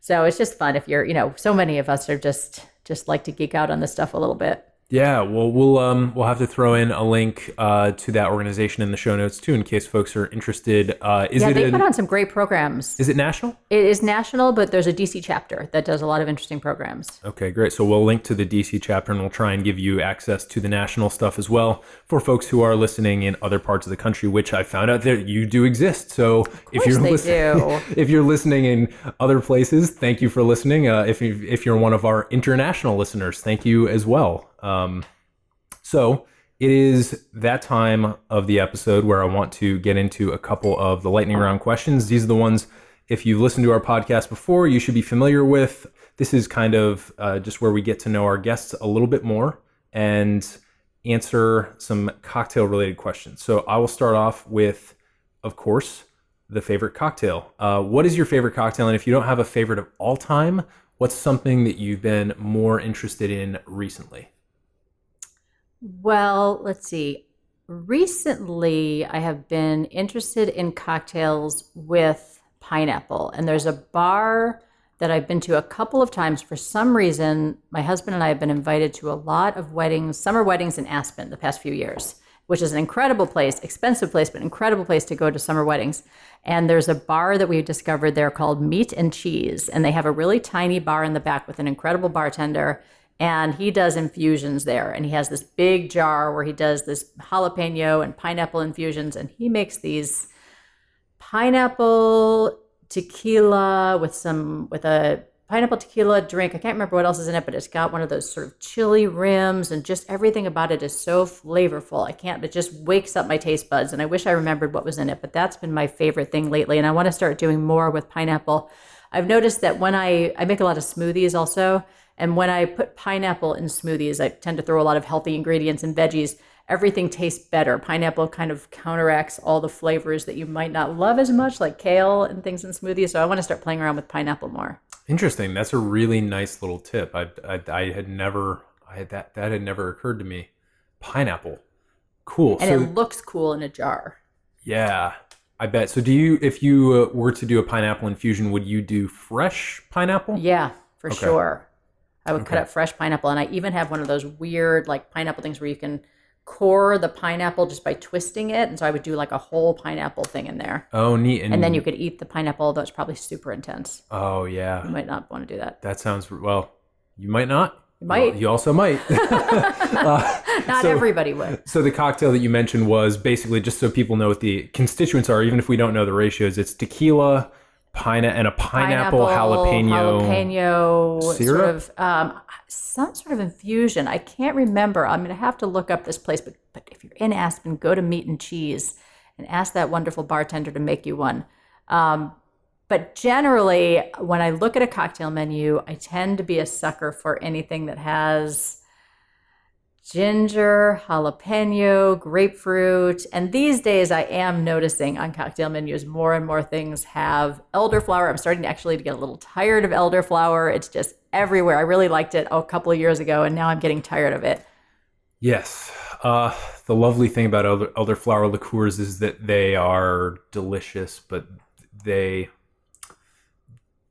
So it's just fun if you're, so many of us are just like to geek out on this stuff a little bit. Yeah, well, we'll have to throw in a link to that organization in the show notes too, in case folks are interested. They put on some great programs. Is it national? It is national, but there's a DC chapter that does a lot of interesting programs. Okay, great. So we'll link to the DC chapter, and we'll try and give you access to the national stuff as well for folks who are listening in other parts of the country, which I found out that you do exist. So if you're listening in other places, thank you for listening. If you're one of our international listeners, thank you as well. So it is that time of the episode where I want to get into a couple of the lightning round questions. These are the ones, if you've listened to our podcast before, you should be familiar with. This is kind of just where we get to know our guests a little bit more and answer some cocktail related questions. So I will start off with, of course, the favorite cocktail. What is your favorite cocktail? And if you don't have a favorite of all time, what's something that you've been more interested in recently? Well, let's see. Recently, I have been interested in cocktails with pineapple. And there's a bar that I've been to a couple of times. For some reason, my husband and I have been invited to a lot of weddings, summer weddings in Aspen the past few years, which is an incredible place, expensive place, but incredible place to go to summer weddings. And there's a bar that we discovered there called Meat and Cheese. And they have a really tiny bar in the back with an incredible bartender. And he does infusions there. And he has this big jar where he does this jalapeno and pineapple infusions. And he makes these pineapple tequila with a pineapple tequila drink. I can't remember what else is in it, but it's got one of those sort of chili rims, and just everything about it is so flavorful. It just wakes up my taste buds, and I wish I remembered what was in it, but that's been my favorite thing lately. And I want to start doing more with pineapple. I've noticed that when I make a lot of smoothies also, and when I put pineapple in smoothies, I tend to throw a lot of healthy ingredients and veggies. Everything tastes better. Pineapple kind of counteracts all the flavors that you might not love as much, like kale and things in smoothies. So I want to start playing around with pineapple more. Interesting. That's a really nice little tip. That had never occurred to me. Pineapple. Cool. And it looks cool in a jar. Yeah, I bet. So if you were to do a pineapple infusion, would you do fresh pineapple? Yeah, for sure. I would cut up fresh pineapple. And I even have one of those weird like pineapple things where you can core the pineapple just by twisting it. And so I would do like a whole pineapple thing in there. Oh, neat. And then you could eat the pineapple, although it's probably super intense. Oh, yeah. You might not want to do that. That sounds, well, you might not. You might. Well, you also might. Not everybody would. So the cocktail that you mentioned was basically, just so people know what the constituents are, even if we don't know the ratios, it's tequila, and a pineapple jalapeno syrup? Sort of, some sort of infusion. I can't remember. I'm going to have to look up this place. But if you're in Aspen, go to Meat and Cheese and ask that wonderful bartender to make you one. But generally, when I look at a cocktail menu, I tend to be a sucker for anything that has ginger, jalapeno, grapefruit. And these days I am noticing on cocktail menus more and more things have elderflower. I'm starting to get a little tired of elderflower. It's just everywhere. I really liked it a couple of years ago, and now I'm getting tired of it. Yes. The lovely thing about elderflower liqueurs is that they are delicious, but they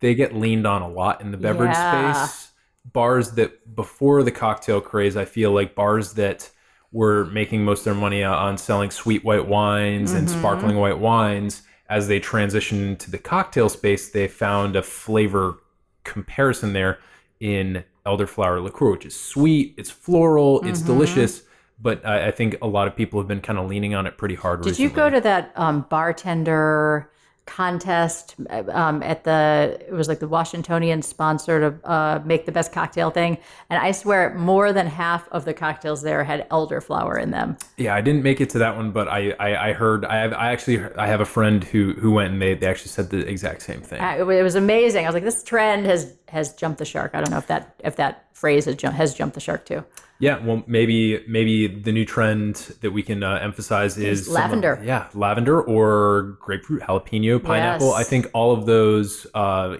get leaned on a lot in the beverage Yeah. space. Bars that before the cocktail craze, I feel like bars that were making most of their money on selling sweet white wines and sparkling white wines, as they transitioned into the cocktail space, they found a flavor comparison there in elderflower liqueur, which is sweet, it's floral, it's delicious. But I think a lot of people have been kind of leaning on it pretty hard Did recently. you go to that bartender contest it was like the Washingtonian sponsored make the best cocktail thing, and I swear more than half of the cocktails there had elderflower in them. Yeah, I didn't make it to that one, but I heard I have a friend who went, and they actually said the exact same thing. It was amazing. I was like, this trend has jumped the shark. I don't know if that phrase has jumped the shark too. Yeah, well, maybe the new trend that we can emphasize is lavender. Lavender or grapefruit, jalapeno, pineapple. Yes. I think all of those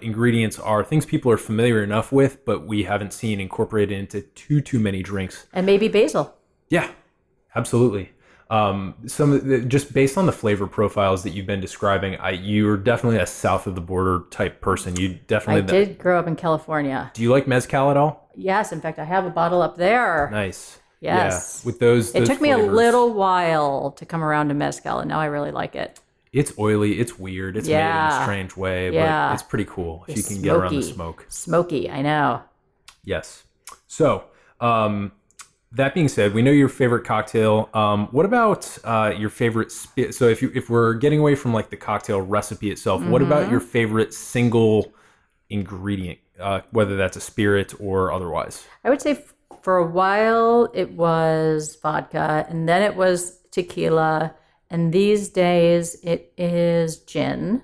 ingredients are things people are familiar enough with, but we haven't seen incorporated into too many drinks. And maybe basil. Yeah, absolutely. Just based on the flavor profiles that you've been describing, you're definitely a south of the border type person. You definitely I did grow up in California. Do you like mezcal at all? Yes, in fact, I have a bottle up there. Nice. Yes. Yeah. With those It took me a flavors. little while to come around to mezcal, and now I really like it. It's oily, it's weird, it's made in a strange way, Yeah. but it's pretty cool if you It's can get around the smoky. smoke. Smoky, I know. Yes. So, that being said, we know your favorite cocktail. What about your favorite so if we're getting away from like the cocktail recipe itself, what about your favorite single ingredient, whether that's a spirit or otherwise? I would say for a while it was vodka, and then it was tequila, and these days it is gin.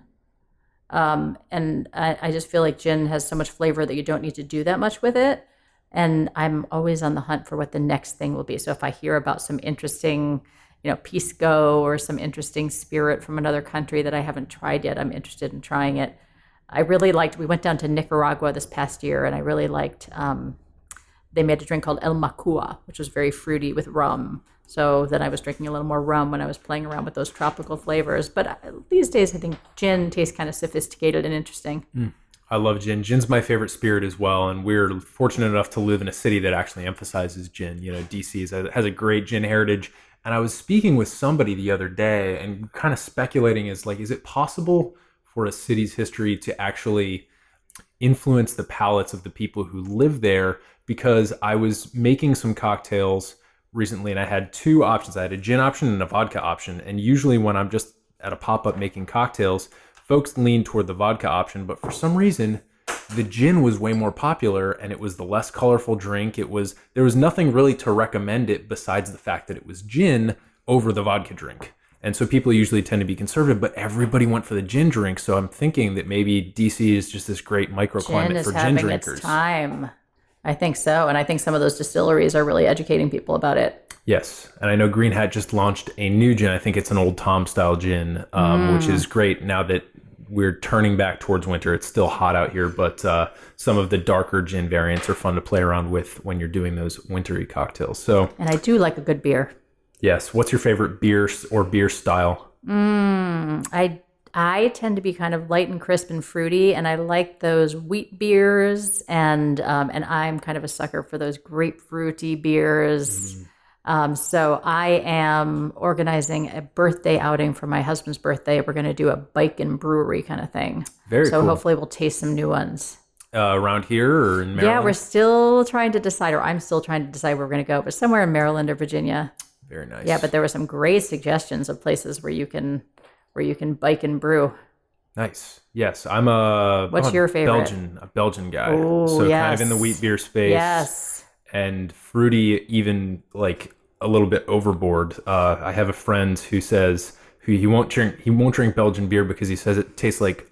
And I just feel like gin has so much flavor that you don't need to do that much with it. And I'm always on the hunt for what the next thing will be. So if I hear about some interesting, pisco or some interesting spirit from another country that I haven't tried yet, I'm interested in trying it. We went down to Nicaragua this past year, and I really liked, they made a drink called El Macua, which was very fruity with rum. So then I was drinking a little more rum when I was playing around with those tropical flavors. But these days, I think gin tastes kind of sophisticated and interesting. I love gin. Gin's my favorite spirit as well, and we're fortunate enough to live in a city that actually emphasizes gin. DC has a great gin heritage. And I was speaking with somebody the other day and kind of speculating is it possible for a city's history to actually influence the palates of the people who live there? Because I was making some cocktails recently, and I had two options. I had a gin option and a vodka option. And usually when I'm just at a pop-up making cocktails, folks lean toward the vodka option, but for some reason, the gin was way more popular, and it was the less colorful drink. There was nothing really to recommend it besides the fact that it was gin over the vodka drink. And so people usually tend to be conservative, but everybody went for the gin drink. So I'm thinking that maybe DC is just this great microclimate for gin drinkers. Its time. I think so. And I think some of those distilleries are really educating people about it. Yes. And I know Green Hat just launched a new gin. I think it's an Old Tom style gin, which is great now that we're turning back towards winter. It's still hot out here, but some of the darker gin variants are fun to play around with when you're doing those wintry cocktails. So, And I do like a good beer. yes. What's your favorite beer or beer style? I tend to be kind of light and crisp and fruity, and I like those wheat beers, and I'm kind of a sucker for those grapefruity beers. So I am organizing a birthday outing for my husband's birthday. We're going to do a bike and brewery kind of thing. Very so cool. hopefully we'll taste some new ones. Around here or in Maryland? Yeah, we're still trying to decide, or I'm still trying to decide where we're going to go, but somewhere in Maryland or Virginia. Very nice. Yeah, but there were some great suggestions of places where you can bike and brew. Nice. Yes, I'm What's a your favorite? Belgian guy. Oh, so yes. kind of in the wheat beer space. Yes. And fruity, even like a little bit overboard. I have a friend who says he won't drink Belgian beer because he says it tastes like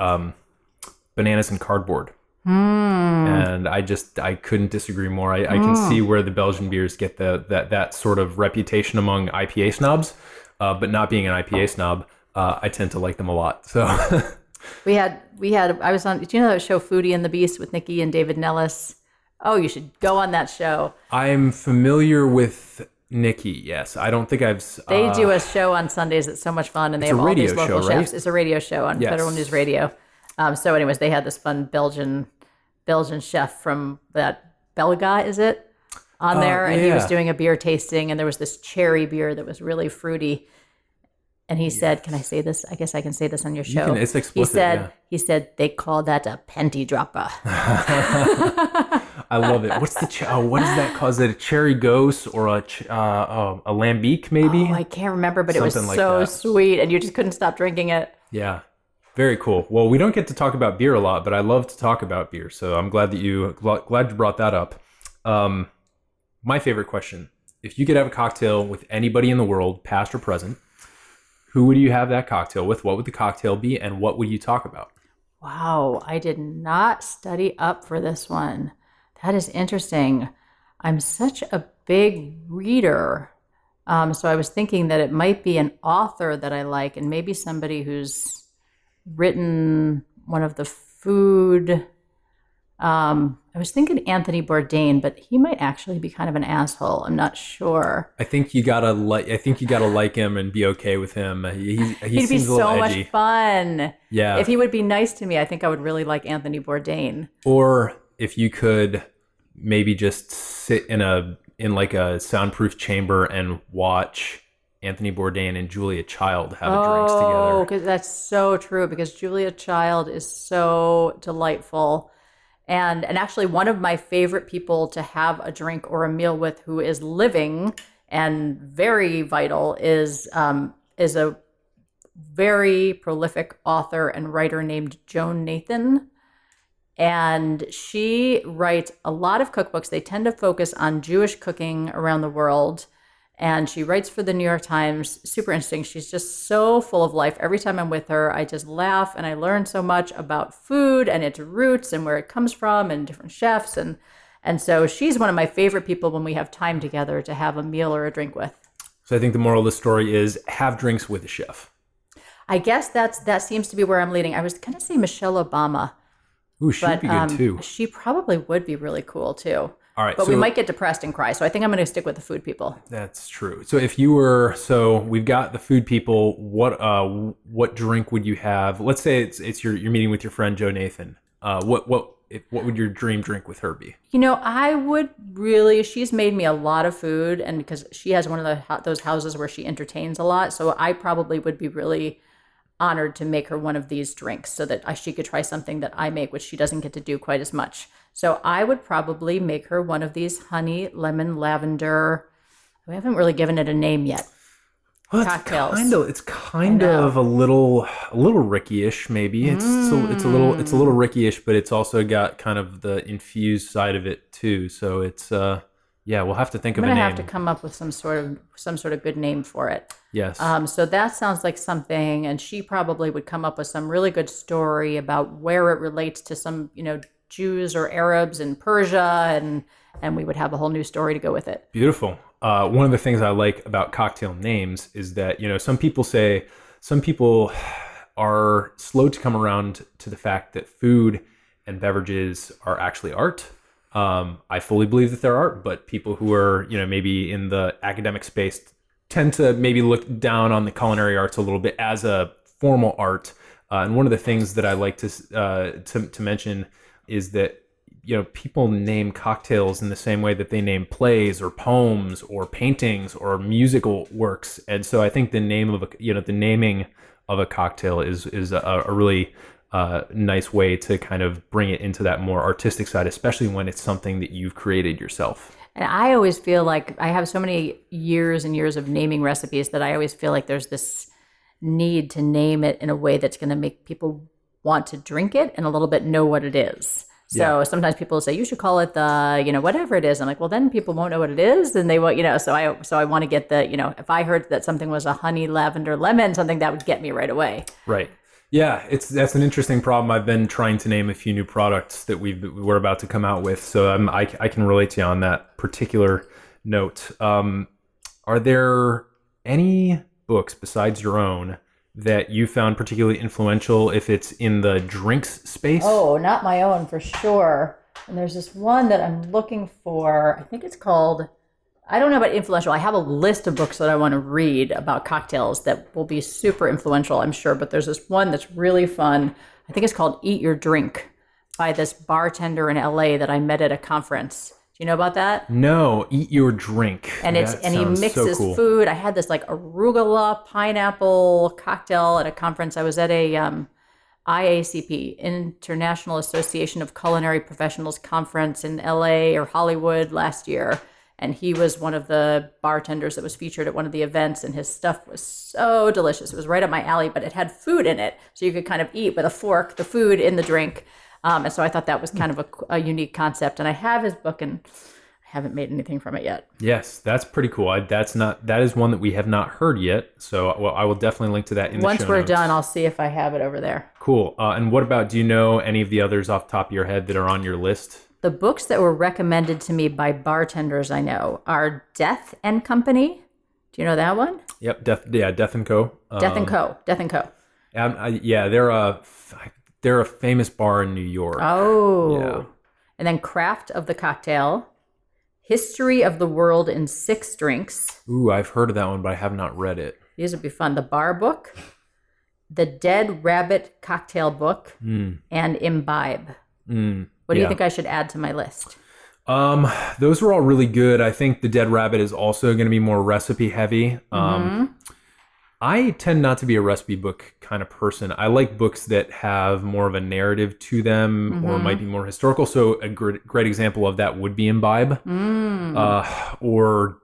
bananas and cardboard. And I couldn't disagree more. I can see where the Belgian beers get that sort of reputation among IPA snobs, but not being an IPA snob, I tend to like them a lot. So I was on, do you know that show Foodie and the Beast with Nikki and David Nellis? Oh, you should go on that show. I'm familiar with Nikki, yes. I don't think I've... They do a show on Sundays that's so much fun, and they It's have a all these radio local show, right? chefs. It's a radio show on Yes. Federal News Radio. So anyways, they had this fun Belgian chef from that Belga, is it? On there, and he was yeah. doing a beer tasting, and there was this cherry beer that was really fruity. And he said, "Can I say this? I guess I can say this on your show." can. It's explicit, He said they call that a penty dropper. I love it. What's what is that called? Is it a cherry ghost or a lambic maybe? Oh, I can't remember, but it was Something like so that. sweet, and you just couldn't stop drinking it. Yeah. Very cool. Well, we don't get to talk about beer a lot, but I love to talk about beer. So I'm glad you brought that up. My favorite question: if you could have a cocktail with anybody in the world, past or present, who would you have that cocktail with? What would the cocktail be, and what would you talk about? Wow, I did not study up for this one. That is interesting. I'm such a big reader. So I was thinking that it might be an author that I like, and maybe somebody who's written one of the food. I was thinking Anthony Bourdain, but he might actually be kind of an asshole. I'm not sure. I think you gotta like him and be okay with him. He He'd be seems a little so edgy. much fun. Yeah. If he would be nice to me, I think I would really like Anthony Bourdain. Or if you could maybe just sit in like a soundproof chamber and watch Anthony Bourdain and Julia Child have drinks Oh, together. because that's so true. Because Julia Child is so delightful, and actually one of my favorite people to have a drink or a meal with, who is living and very vital, is a very prolific author and writer named Joan Nathan. And she writes a lot of cookbooks. They tend to focus on Jewish cooking around the world. And she writes for the New York Times. Super interesting. She's just so full of life. Every time I'm with her, I just laugh and I learn so much about food and its roots and where it comes from and different chefs. And so she's one of my favorite people when we have time together to have a meal or a drink with. So I think the moral of the story is have drinks with a chef. I guess that seems to be where I'm leading. I was going to say Michelle Obama. Ooh, she'd be good too. She probably would be really cool too. All right, But so we might get depressed and cry. So I think I'm going to stick with the food people. that's true. So we've got the food people. What drink would you have? Let's say it's you're meeting with your friend Joe Nathan. What would your dream drink with her be? I would really. She's made me a lot of food, and because she has one of those houses where she entertains a lot, so I probably would be really honored to make her one of these drinks so that she could try something that I make, which she doesn't get to do quite as much. So I would probably make her one of these honey, lemon, lavender. We haven't really given it a name yet. Well, Cocktails. It's kind of a little Ricky-ish maybe. It's a little Ricky-ish, but it's also got kind of the infused side of it too. So it's we'll have to think of a I'm name. gonna have to come up with some sort of good name for it. Yes. So that sounds like something, and she probably would come up with some really good story about where it relates to some, Jews or Arabs in Persia, and we would have a whole new story to go with it. Beautiful. One of the things I like about cocktail names is that, some people are slow to come around to the fact that food and beverages are actually art. I fully believe that they're art, but people who are, maybe in the academic space tend to maybe look down on the culinary arts a little bit as a formal art. And one of the things that I like to mention is that, people name cocktails in the same way that they name plays or poems or paintings or musical works. And so I think the naming of a cocktail is a really nice way to kind of bring it into that more artistic side, especially when it's something that you've created yourself. And I always feel like I have so many years and years of naming recipes that I always feel like there's this need to name it in a way that's going to make people want to drink it and a little bit know what it is. So sometimes people say, you should call it the, whatever it is. I'm like, well, then people won't know what it is. And they won't, so I want to get the, if I heard that something was a honey, lavender, lemon, something that would get me right away. Right. Yeah, that's an interesting problem. I've been trying to name a few new products that we're about to come out with. So I can relate to you on that particular note. Are there any books besides your own that you found particularly influential if it's in the drinks space? Oh, not my own for sure. And there's this one that I'm looking for. I think it's called I don't know about influential. I have a list of books that I want to read about cocktails that will be super influential, I'm sure. But there's this one that's really fun. I think it's called Eat Your Drink by this bartender in LA that I met at a conference. Do you know about that? No, Eat Your Drink. And he mixes so cool. food. I had this like arugula pineapple cocktail at a conference. I was at a IACP, International Association of Culinary Professionals conference in LA or Hollywood last year. And he was one of the bartenders that was featured at one of the events, and his stuff was so delicious. It was right up my alley, but it had food in it. So you could kind of eat with a fork the food in the drink. And so I thought that was kind of a unique concept. And I have his book, and I haven't made anything from it yet. Yes, that's pretty cool. That is one that we have not heard yet. So I will definitely link to that in the show notes. Once we're done, I'll see if I have it over there. Cool. And what about, do you know any of the others off the top of your head that are on your list? The books that were recommended to me by bartenders I know are Death and Company. Do you know that one? Yep, Death and Co. Death and Co. They're a famous bar in New York. Oh. Yeah. And then Craft of the Cocktail, History of the World in 6 Drinks. Ooh, I've heard of that one, but I have not read it. These would be fun. The Bar Book, The Dead Rabbit Cocktail Book, and Imbibe. What do you think I should add to my list? Those are all really good. I think The Dead Rabbit is also going to be more recipe heavy. I tend not to be a recipe book kind of person. I like books that have more of a narrative to them or might be more historical. So a great example of that would be Imbibe or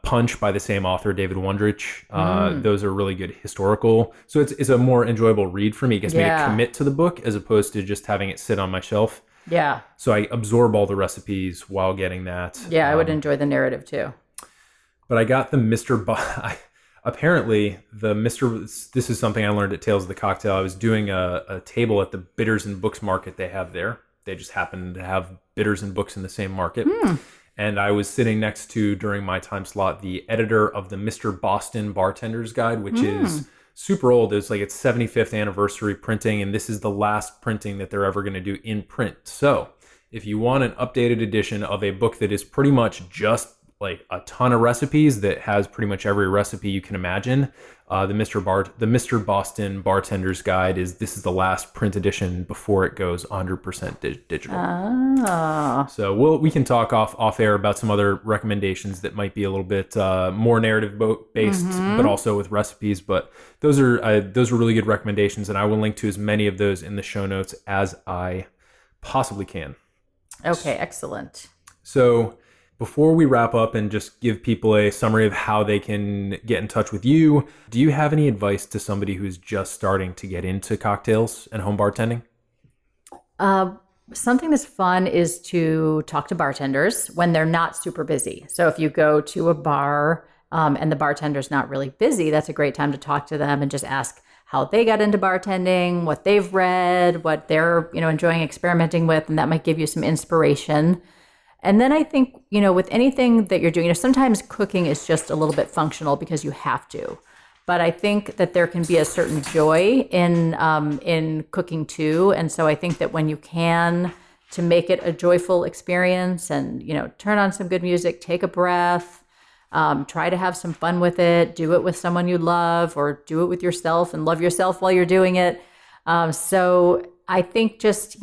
Punch by the same author, David Wondrich. Those are really good historical. So it's a more enjoyable read for me. It gets me to commit to the book as opposed to just having it sit on my shelf. Yeah. So I absorb all the recipes while getting that. Yeah, I would enjoy the narrative too. But I got the apparently this is something I learned at Tales of the Cocktail. I was doing a table at the Bitters and Books market they have there. They just happen to have bitters and books in the same market. And I was sitting next to, during my time slot, the editor of the Mr. Boston Bartender's Guide, which is super old. It's like its 75th anniversary printing, and this is the last printing that they're ever going to do in print. So if you want an updated edition of a book that is pretty much just like a ton of recipes, that has pretty much every recipe you can imagine, the Mr. Boston Bartender's Guide this is the last print edition before it goes 100% digital. So we can talk off air about some other recommendations that might be a little bit more narrative based, but also with recipes. But those are really good recommendations, and I will link to as many of those in the show notes as I possibly can. Okay, excellent. So before we wrap up and just give people a summary of how they can get in touch with you, do you have any advice to somebody who's just starting to get into cocktails and home bartending? Something that's fun is to talk to bartenders when they're not super busy. So if you go to a bar and the bartender's not really busy, that's a great time to talk to them and just ask how they got into bartending, what they've read, what they're enjoying experimenting with, and that might give you some inspiration. And then I think, with anything that you're doing, sometimes cooking is just a little bit functional because you have to. But I think that there can be a certain joy in cooking too. And so I think that when you can, to make it a joyful experience and, turn on some good music, take a breath, try to have some fun with it, do it with someone you love, or do it with yourself and love yourself while you're doing it. So I think just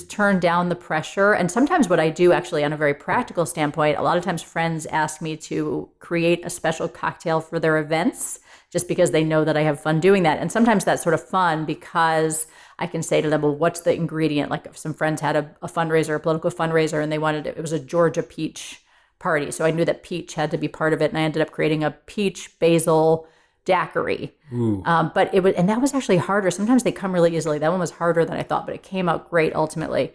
turn down the pressure. And sometimes what I do actually on a very practical standpoint, a lot of times friends ask me to create a special cocktail for their events just because they know that I have fun doing that. And sometimes that's sort of fun because I can say to them, well, what's the ingredient? Like if some friends had a fundraiser, a political fundraiser, and they wanted it was a Georgia peach party. So I knew that peach had to be part of it. And I ended up creating a peach basil daiquiri. But that was actually harder. Sometimes they come really easily. That one was harder than I thought, but it came out great ultimately.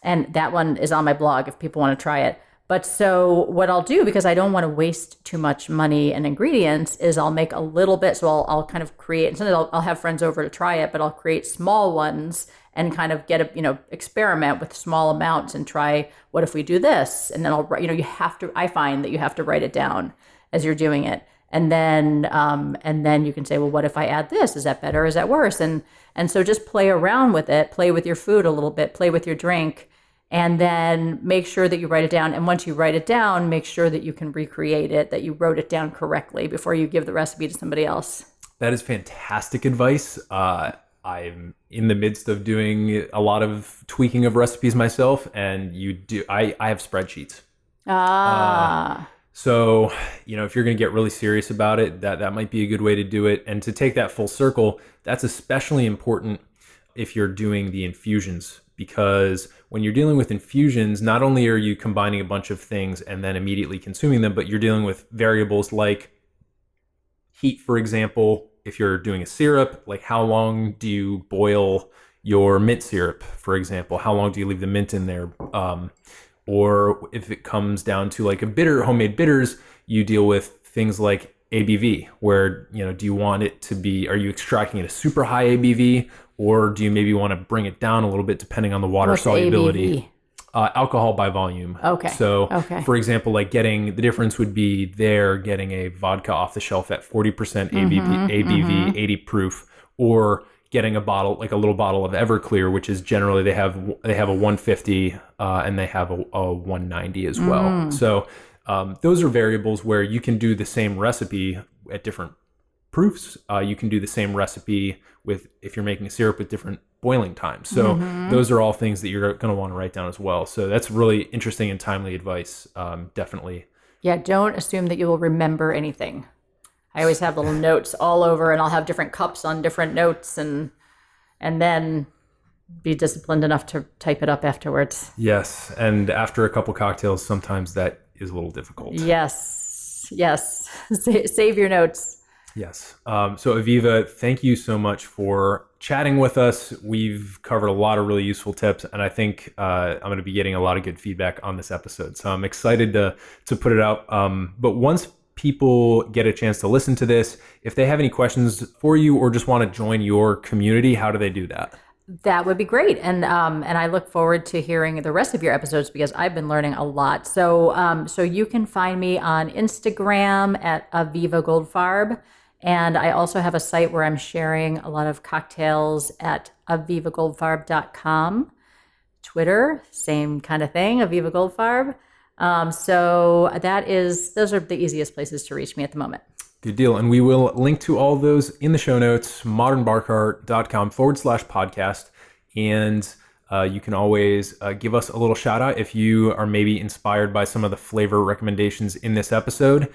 And that one is on my blog if people want to try it. But so what I'll do, because I don't want to waste too much money and ingredients, is I'll make a little bit. So I'll kind of create, and sometimes I'll have friends over to try it, but I'll create small ones and kind of experiment with small amounts and try, what if we do this? And then I find that you have to write it down as you're doing it. And then you can say, well, what if I add this? Is that better? Is that worse? And so just play around with it, play with your food a little bit, play with your drink, and then make sure that you write it down. And once you write it down, make sure that you can recreate it, that you wrote it down correctly before you give the recipe to somebody else. That is fantastic advice. I'm in the midst of doing a lot of tweaking of recipes myself, and I have spreadsheets. So, if you're going to get really serious about it, that might be a good way to do it. And to take that full circle, that's especially important if you're doing the infusions, because when you're dealing with infusions, not only are you combining a bunch of things and then immediately consuming them, but you're dealing with variables like heat, for example. If you're doing a syrup, like how long do you boil your mint syrup, for example? How long do you leave the mint in there? Or if it comes down to like homemade bitters, you deal with things like ABV, where, do you want it to be, are you extracting it a super high ABV, or do you maybe want to bring it down a little bit depending on the water solubility? ABV? Alcohol by volume. Okay. So, for example, like the difference would be getting a vodka off the shelf at 40% ABV, 80 proof, or getting a little bottle of Everclear, which is generally they have a 150 and they have a 190 as well. So those are variables where you can do the same recipe at different proofs. You can do the same recipe if you're making a syrup with different boiling times. So those are all things that you're going to want to write down as well. So that's really interesting and timely advice. Definitely. Yeah, don't assume that you will remember anything. I always have little notes all over, and I'll have different cups on different notes, and then be disciplined enough to type it up afterwards. Yes, and after a couple cocktails, sometimes that is a little difficult. Yes. Save your notes. Yes. So Aviva, thank you so much for chatting with us. We've covered a lot of really useful tips, and I think I'm going to be getting a lot of good feedback on this episode. So I'm excited to put it out. But once people get a chance to listen to this, if they have any questions for you or just want to join your community, how do they do that? That would be great. And I look forward to hearing the rest of your episodes because I've been learning a lot. So you can find me on Instagram at Aviva Goldfarb. And I also have a site where I'm sharing a lot of cocktails at avivagoldfarb.com. Twitter, same kind of thing, Aviva Goldfarb. So those are the easiest places to reach me at the moment. Good deal. And we will link to all those in the show notes, modernbarcart.com/podcast. And you can always give us a little shout out if you are maybe inspired by some of the flavor recommendations in this episode.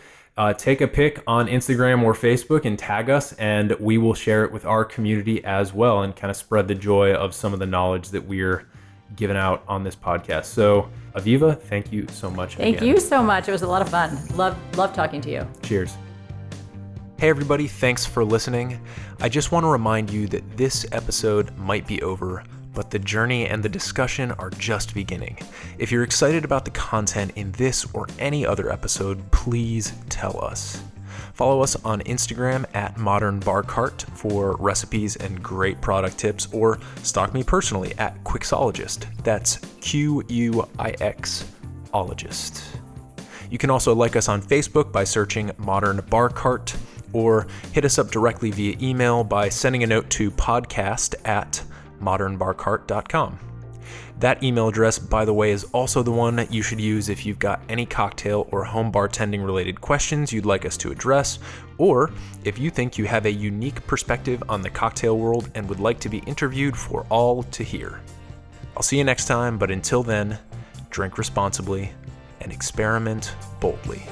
Take a pic on Instagram or Facebook and tag us, and we will share it with our community as well and kind of spread the joy of some of the knowledge that we're giving out on this podcast. So Aviva, thank you so much. Thank you so much. It was a lot of fun. Love talking to you. Cheers. Hey everybody, thanks for listening. I just want to remind you that this episode might be over, but the journey and the discussion are just beginning. If you're excited about the content in this or any other episode, please tell us. Follow us on Instagram at Modern Bar Cart for recipes and great product tips, or stalk me personally at Quixologist. That's Quixologist. You can also like us on Facebook by searching Modern Bar Cart, or hit us up directly via email by sending a note to podcast@modernbarcart.com. That email address, by the way, is also the one that you should use if you've got any cocktail or home bartending related questions you'd like us to address, or if you think you have a unique perspective on the cocktail world and would like to be interviewed for all to hear. I'll see you next time, but until then, drink responsibly and experiment boldly.